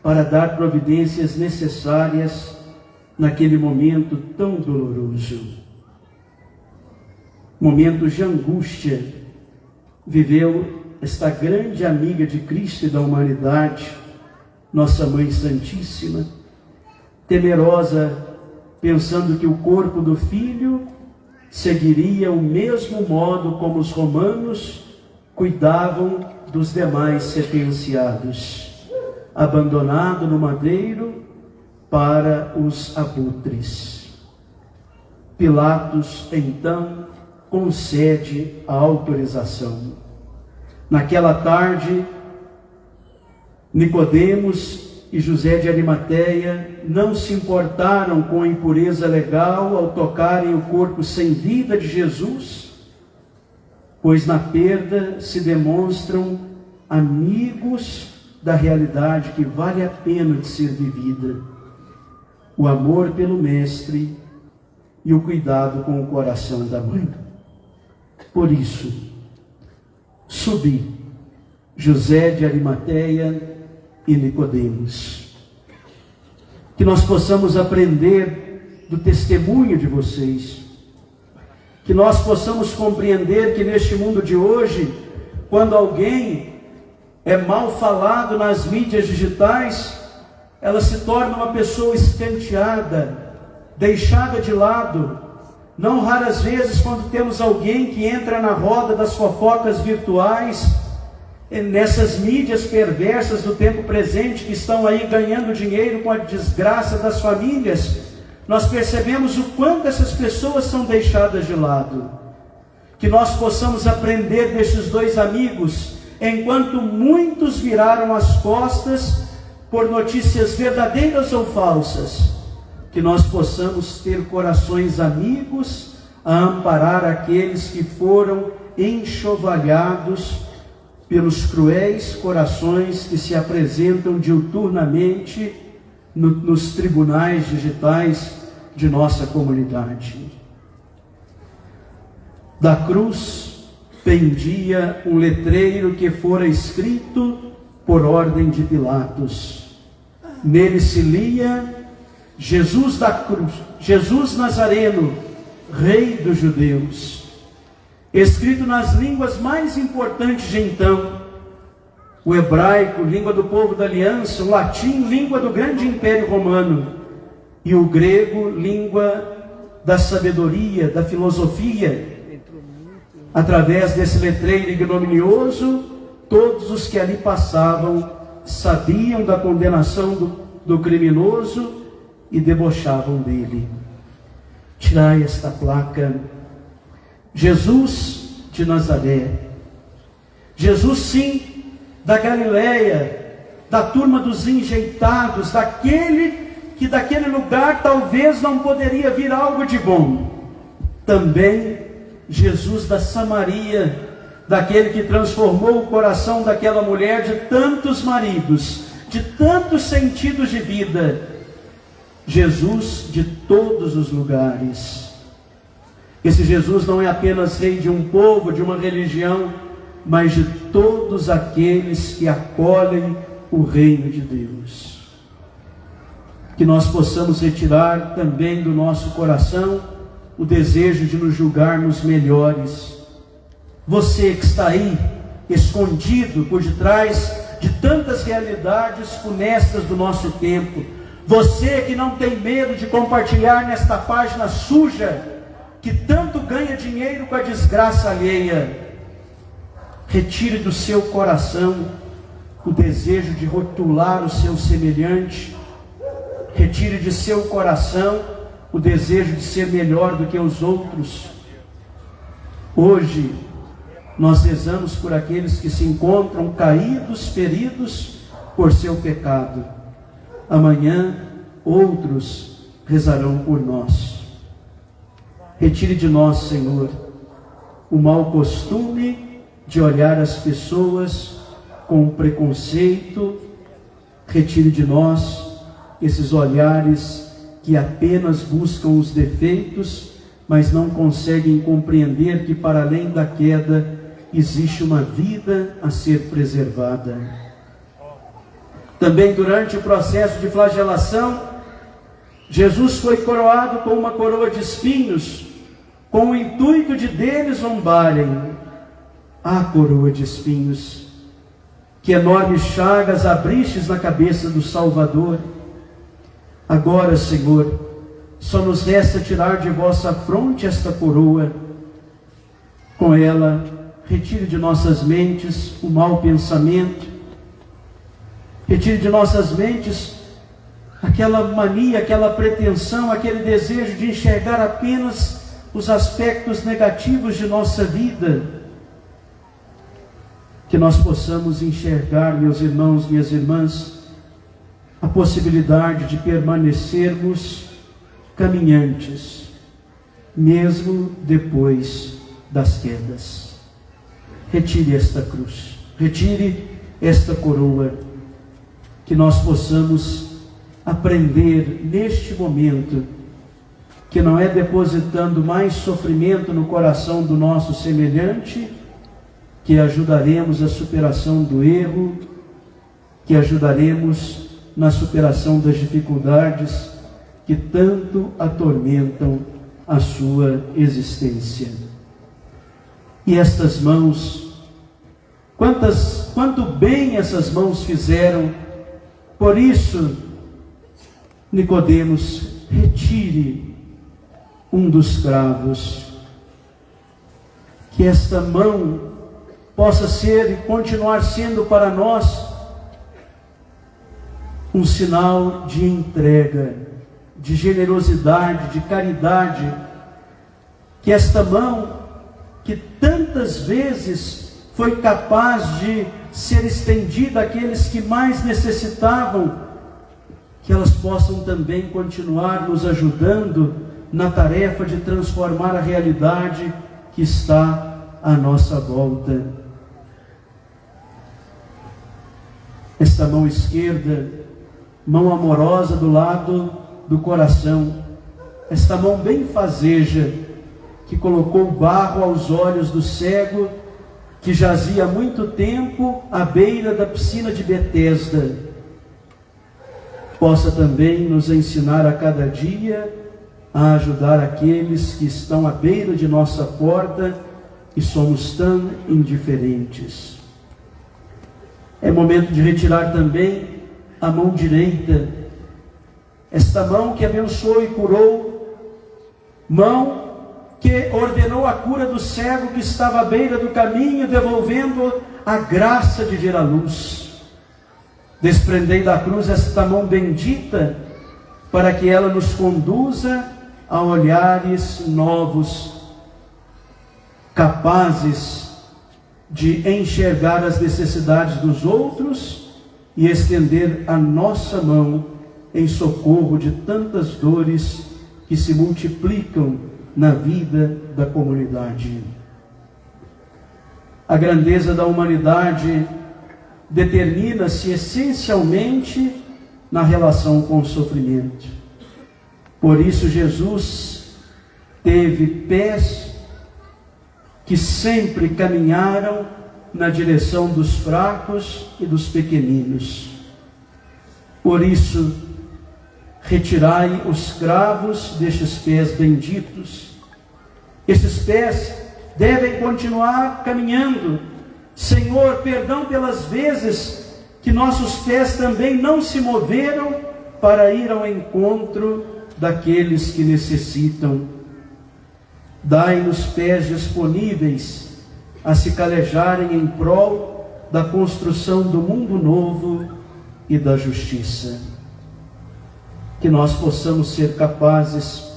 para dar providências necessárias naquele momento tão doloroso. Momentos de angústia viveu esta grande amiga de Cristo e da humanidade, nossa Mãe Santíssima, temerosa, pensando que o corpo do Filho seguiria o mesmo modo como os romanos cuidavam dos demais sentenciados, abandonado no madeiro para os abutres. Pilatos, então, concede a autorização. Naquela tarde, Nicodemos e José de Arimateia não se importaram com a impureza legal ao tocarem o corpo sem vida de Jesus, pois na perda se demonstram amigos da realidade que vale a pena de ser vivida: o amor pelo Mestre e o cuidado com o coração da mãe. Por isso, subi, José de Arimateia, e Nicodemos. Que nós possamos aprender do testemunho de vocês. Que nós possamos compreender que neste mundo de hoje, quando alguém é mal falado nas mídias digitais, ela se torna uma pessoa escanteada, deixada de lado. Não raras vezes, quando temos alguém que entra na roda das fofocas virtuais, nessas mídias perversas do tempo presente, que estão aí ganhando dinheiro com a desgraça das famílias, nós percebemos o quanto essas pessoas são deixadas de lado. Que nós possamos aprender destes dois amigos, enquanto muitos viraram as costas por notícias verdadeiras ou falsas, que nós possamos ter corações amigos a amparar aqueles que foram enxovalhados pelos cruéis corações que se apresentam diuturnamente nos tribunais digitais de nossa comunidade. Da cruz pendia um letreiro que fora escrito por ordem de Pilatos. Nele se lia: Jesus da cruz, Jesus Nazareno, Rei dos Judeus. Escrito nas línguas mais importantes de então: o hebraico, língua do povo da aliança; o latim, língua do grande império romano; e o grego, língua da sabedoria, da filosofia. Através desse letreiro ignominioso, todos os que ali passavam sabiam da condenação do criminoso e debochavam dele. Tirai esta placa: Jesus de Nazaré. Jesus, sim, da Galileia, da turma dos enjeitados, daquele que daquele lugar talvez não poderia vir algo de bom. Também Jesus da Samaria, daquele que transformou o coração daquela mulher de tantos maridos, de tantos sentidos de vida. Jesus de todos os lugares. Esse Jesus não é apenas rei de um povo, de uma religião, mas de todos aqueles que acolhem o reino de Deus. Que nós possamos retirar também do nosso coração o desejo de nos julgarmos melhores. Você que está aí, escondido por detrás de tantas realidades funestas do nosso tempo, você que não tem medo de compartilhar nesta página suja, que tanto ganha dinheiro com a desgraça alheia, retire do seu coração o desejo de rotular o seu semelhante, retire de seu coração o desejo de ser melhor do que os outros. Hoje, nós rezamos por aqueles que se encontram caídos, feridos por seu pecado. Amanhã, outros rezarão por nós. Retire de nós, Senhor, o mau costume de olhar as pessoas com preconceito. Retire de nós esses olhares que apenas buscam os defeitos, mas não conseguem compreender que para além da queda existe uma vida a ser preservada. Também durante o processo de flagelação, Jesus foi coroado com uma coroa de espinhos, com o intuito de deles zombarem. Ah, coroa de espinhos, que enormes chagas abristes na cabeça do Salvador. Agora, Senhor, só nos resta tirar de vossa fronte esta coroa. Com ela, retire de nossas mentes o mau pensamento, retire de nossas mentes aquela mania, aquela pretensão, aquele desejo de enxergar apenas os aspectos negativos de nossa vida. Que nós possamos enxergar, meus irmãos, minhas irmãs, a possibilidade de permanecermos caminhantes, mesmo depois das quedas. Retire esta cruz, retire esta coroa, que nós possamos aprender neste momento, que não é depositando mais sofrimento no coração do nosso semelhante, que ajudaremos a superação do erro, que ajudaremos na superação das dificuldades que tanto atormentam a sua existência. E estas mãos, quanto bem essas mãos fizeram. Por isso, Nicodemos, retire um dos cravos, que esta mão possa ser e continuar sendo para nós um sinal de entrega, de generosidade, de caridade, que esta mão, que tantas vezes foi capaz de ser estendida àqueles que mais necessitavam, que elas possam também continuar nos ajudando na tarefa de transformar a realidade que está à nossa volta. Esta mão esquerda, mão amorosa do lado do coração, esta mão benfazeja, que colocou barro aos olhos do cego, que jazia há muito tempo à beira da piscina de Betesda, possa também nos ensinar a cada dia a ajudar aqueles que estão à beira de nossa porta e somos tão indiferentes. É momento de retirar também a mão direita, esta mão que abençoou e curou, mão que ordenou a cura do cego que estava à beira do caminho, devolvendo a graça de ver a luz. Desprendei da cruz esta mão bendita, para que ela nos conduza a olhares novos, capazes de enxergar as necessidades dos outros e estender a nossa mão em socorro de tantas dores que se multiplicam na vida da comunidade. A grandeza da humanidade determina-se essencialmente na relação com o sofrimento. Por isso Jesus teve pés que sempre caminharam na direção dos fracos e dos pequeninos. Por isso, retirai os cravos destes pés benditos. Estes pés devem continuar caminhando. Senhor, perdão pelas vezes que nossos pés também não se moveram para ir ao encontro daqueles que necessitam. Dai-nos pés disponíveis a se calejarem em prol da construção do mundo novo e da justiça. Que nós possamos ser capazes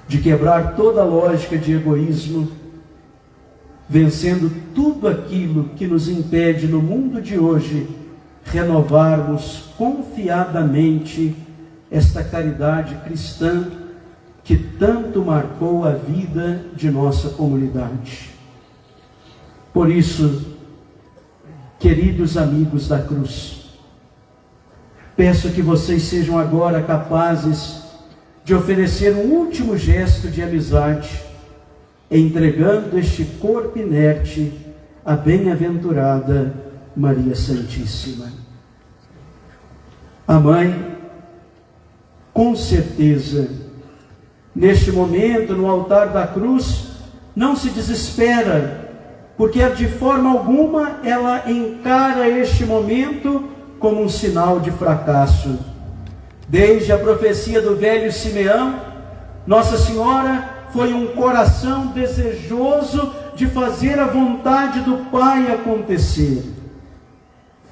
de quebrar toda a lógica de egoísmo, vencendo tudo aquilo que nos impede no mundo de hoje renovarmos confiadamente esta caridade cristã que tanto marcou a vida de nossa comunidade. Por isso, queridos amigos da cruz, peço que vocês sejam agora capazes de oferecer um último gesto de amizade, entregando este corpo inerte à bem-aventurada Maria Santíssima. A Mãe, com certeza, neste momento, no altar da cruz, não se desespera, porque de forma alguma ela encara este momento como um sinal de fracasso. Desde a profecia do velho Simeão, Nossa Senhora foi um coração desejoso de fazer a vontade do Pai acontecer.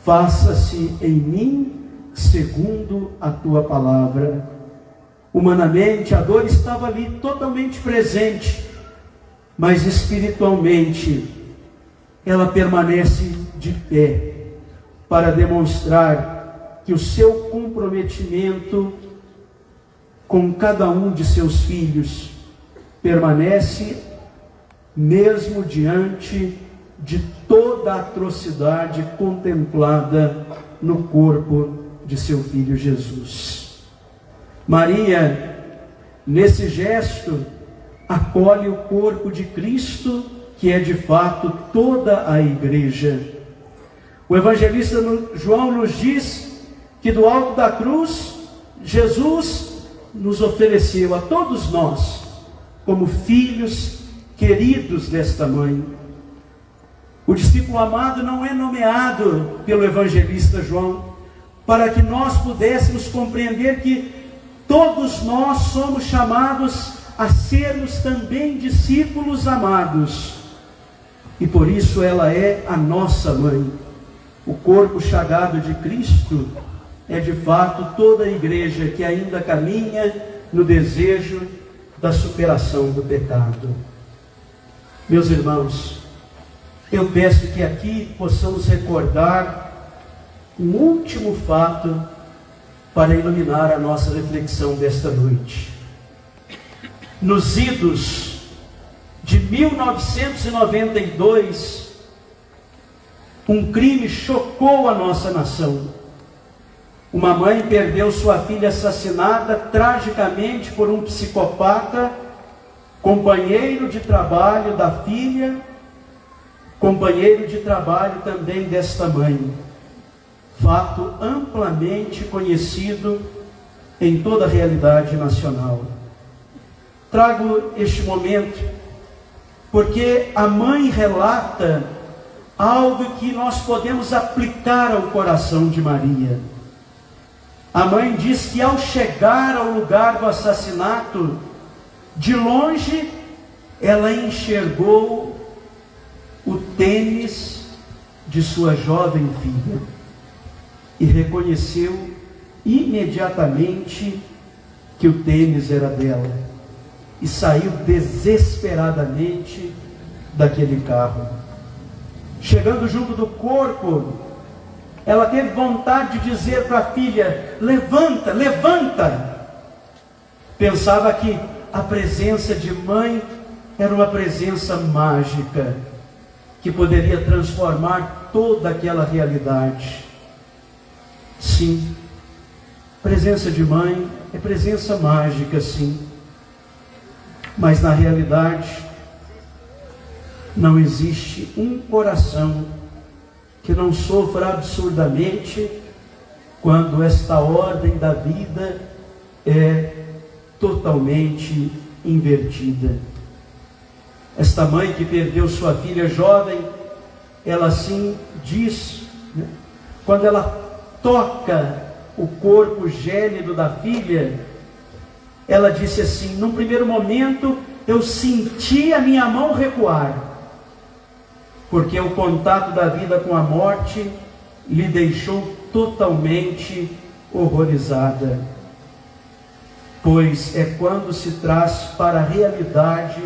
Faça-se em mim segundo a tua palavra. Humanamente, a dor estava ali totalmente presente, mas espiritualmente, ela permanece de pé para demonstrar que o seu comprometimento com cada um de seus filhos permanece mesmo diante de toda a atrocidade contemplada no corpo de seu filho Jesus. Maria, nesse gesto, acolhe o corpo de Cristo, que é de fato toda a igreja. O evangelista João nos diz que do alto da cruz, Jesus nos ofereceu a todos nós, como filhos queridos desta mãe. O discípulo amado não é nomeado pelo evangelista João, para que nós pudéssemos compreender que todos nós somos chamados a sermos também discípulos amados. E por isso ela é a nossa mãe. O corpo chagado de Cristo é de fato toda a igreja que ainda caminha no desejo da superação do pecado. Meus irmãos, eu peço que aqui possamos recordar um último fato para iluminar a nossa reflexão desta noite. Nos idos de 1992, um crime chocou a nossa nação. Uma mãe perdeu sua filha assassinada tragicamente por um psicopata, companheiro de trabalho da filha, companheiro de trabalho também desta mãe. Fato amplamente conhecido em toda a realidade nacional. Trago este momento porque a mãe relata algo que nós podemos aplicar ao coração de Maria. A mãe diz que ao chegar ao lugar do assassinato, de longe ela enxergou o tênis de sua jovem filha e reconheceu imediatamente que o tênis era dela e saiu desesperadamente daquele carro. Chegando junto do corpo, ela teve vontade de dizer para a filha: levanta, levanta. Pensava que a presença de mãe era uma presença mágica, que poderia transformar toda aquela realidade. Sim, presença de mãe é presença mágica, sim. Mas na realidade, não existe um coração que não sofra absurdamente quando esta ordem da vida é totalmente invertida. Esta mãe que perdeu sua filha jovem, ela assim diz, né? Quando ela toca o corpo gélido da filha, ela disse assim: num primeiro momento eu senti a minha mão recuar, porque o contato da vida com a morte lhe deixou totalmente horrorizada. Pois é quando se traz para a realidade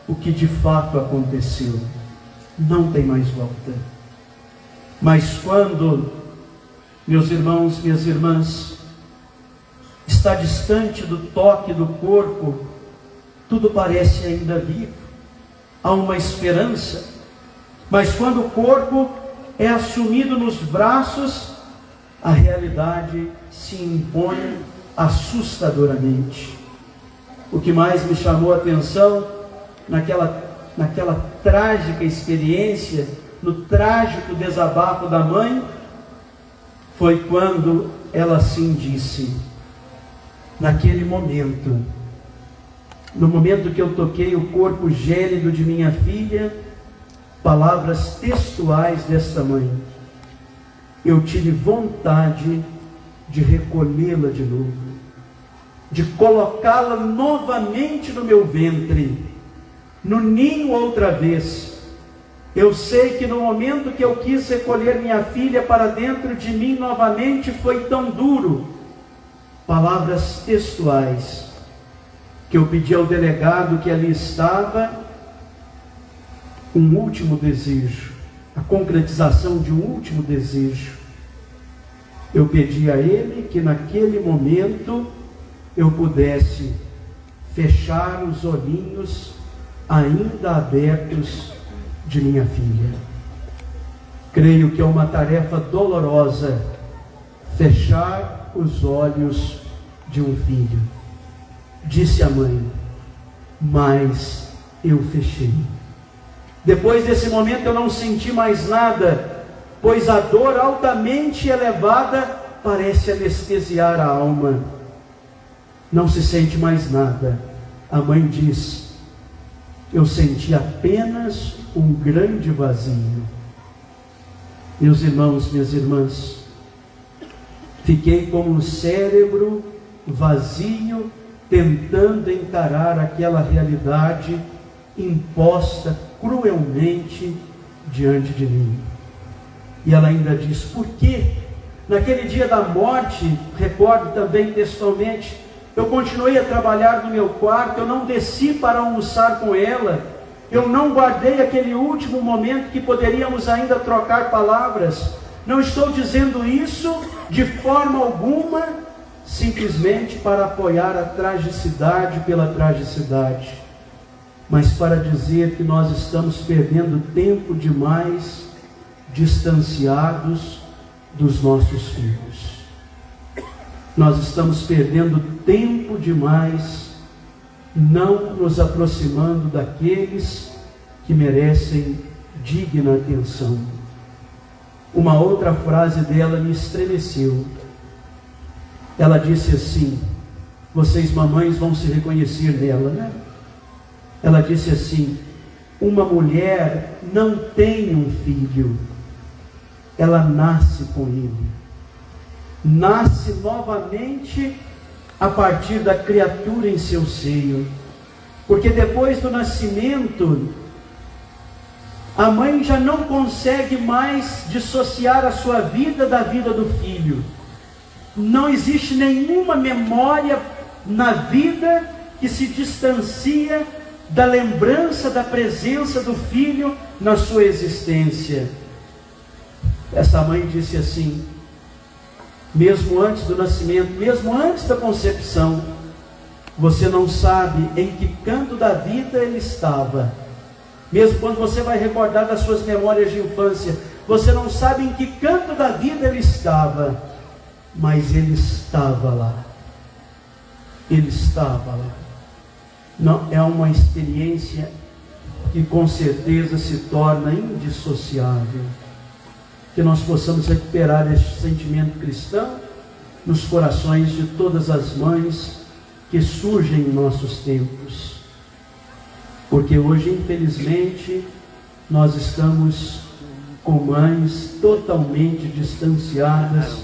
o que de fato aconteceu. Não tem mais volta. Mas quando, meus irmãos, minhas irmãs, está distante do toque do corpo, tudo parece ainda vivo, há uma esperança. Mas quando o corpo é assumido nos braços, a realidade se impõe assustadoramente. O que mais me chamou a atenção naquela trágica experiência, no trágico desabafo da mãe, foi quando ela assim disse: naquele momento, no momento que eu toquei o corpo gélido de minha filha, palavras textuais desta mãe, eu tive vontade de recolhê-la de novo, de colocá-la novamente no meu ventre, no ninho outra vez. Eu sei que no momento que eu quis recolher minha filha para dentro de mim novamente, foi tão duro. Palavras textuais, que eu pedi ao delegado que ali estava, um último desejo, a concretização de um último desejo. Eu pedi a ele que naquele momento eu pudesse fechar os olhinhos ainda abertos de minha filha. Creio que é uma tarefa dolorosa fechar os olhos de um filho. Disse a mãe, mas eu fechei. Depois desse momento eu não senti mais nada, pois a dor altamente elevada parece anestesiar a alma. Não se sente mais nada. A mãe diz: eu senti apenas um grande vazio. Meus irmãos, minhas irmãs, fiquei com um cérebro vazio, tentando encarar aquela realidade imposta cruelmente diante de mim. E ela ainda diz: por quê? Naquele dia da morte, recordo também textualmente, eu continuei a trabalhar no meu quarto, eu não desci para almoçar com ela, eu não guardei aquele último momento que poderíamos ainda trocar palavras. Não estou dizendo isso de forma alguma, simplesmente para apoiar a tragicidade pela tragicidade, mas para dizer que nós estamos perdendo tempo demais distanciados dos nossos filhos. Nós estamos perdendo tempo demais não nos aproximando daqueles que merecem digna atenção. Uma outra frase dela me estremeceu. Ela disse assim, vocês mamães vão se reconhecer nela, né? Ela disse assim: uma mulher não tem um filho, ela nasce com ele, nasce novamente a partir da criatura em seu seio, porque depois do nascimento, a mãe já não consegue mais dissociar a sua vida da vida do filho. Não existe nenhuma memória na vida que se distancia da lembrança da presença do filho na sua existência. Essa mãe disse assim, mesmo antes do nascimento, mesmo antes da concepção, você não sabe em que canto da vida ele estava. Mesmo quando você vai recordar das suas memórias de infância, você não sabe em que canto da vida ele estava, mas ele estava lá. Ele estava lá. Não, é uma experiência que com certeza se torna indissociável. Que nós possamos recuperar este sentimento cristão nos corações de todas as mães que surgem em nossos tempos. Porque hoje, infelizmente, nós estamos com mães totalmente distanciadas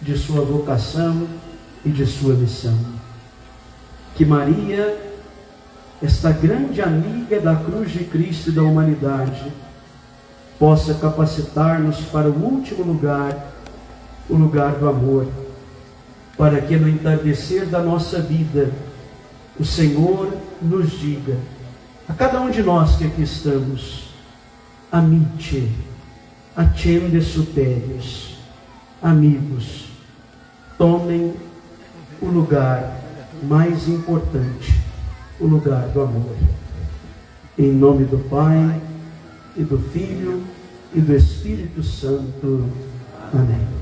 de sua vocação e de sua missão. Que Maria, esta grande amiga da cruz de Cristo e da humanidade, possa capacitar-nos para o último lugar, o lugar do amor, para que no entardecer da nossa vida, o Senhor nos diga, a cada um de nós que aqui estamos: amici, accende superius, amigos, tomem o lugar mais importante, o lugar do amor. Em nome do Pai, e do Filho, e do Espírito Santo. Amém.